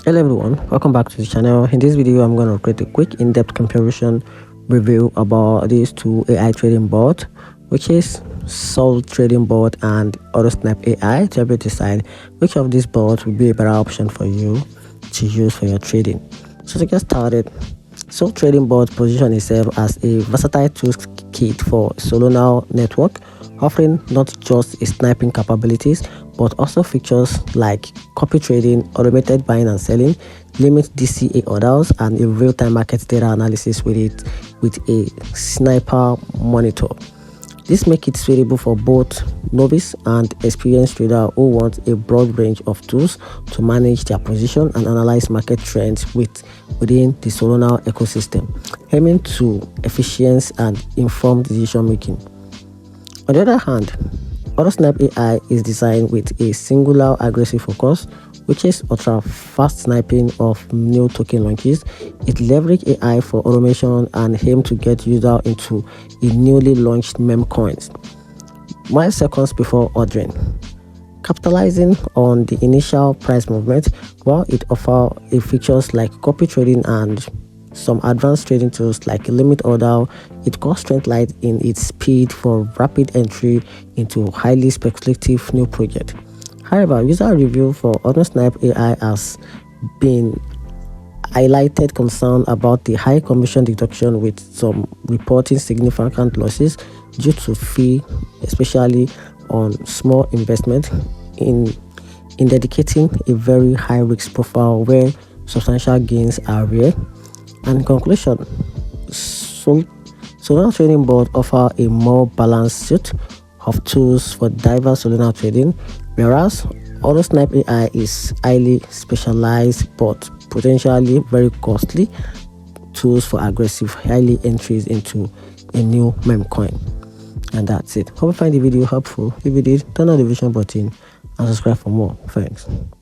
Hello everyone, welcome back to the channel. In this video I'm going to create a quick in-depth comparison review about these two AI trading bots, which is SolTradingBot and Autosnipe AI, to help you decide which of these bots will be a better option for you to use for your trading. So to get started, SolTradingBot positions itself as a versatile toolkit for Solana network, offering not just its sniping capabilities but also features like copy trading, automated buying and selling, limit DCA orders, and a real-time market data analysis with a sniper monitor. This makes it suitable for both novice and experienced traders who want a broad range of tools to manage their position and analyze market trends within the Solana ecosystem, aiming to efficiency and informed decision making. On the other hand, Autosnipe AI is designed with a singular aggressive focus, which is ultra fast sniping of new token launches. It leverages AI for automation and aims to get users into a newly launched meme coins milliseconds before ordering, capitalizing on the initial price movement. While it offers features like copy trading and some advanced trading tools like limit order, it goes strength light in its speed for rapid entry into highly speculative new project. However, user review for Autosnipe AI has been highlighted concern about the high commission deduction, with some reporting significant losses due to fee, especially on small investment in dedicating a very high risk profile where substantial gains are rare. And in conclusion, Solana Trading Board offer a more balanced suite of tools for diverse Solana trading, whereas Autosnipe AI is highly specialized but potentially very costly tools for aggressive highly entries into a new meme coin. And that's it. Hope you find the video helpful. If you did, turn on the notification button and subscribe for more. Thanks.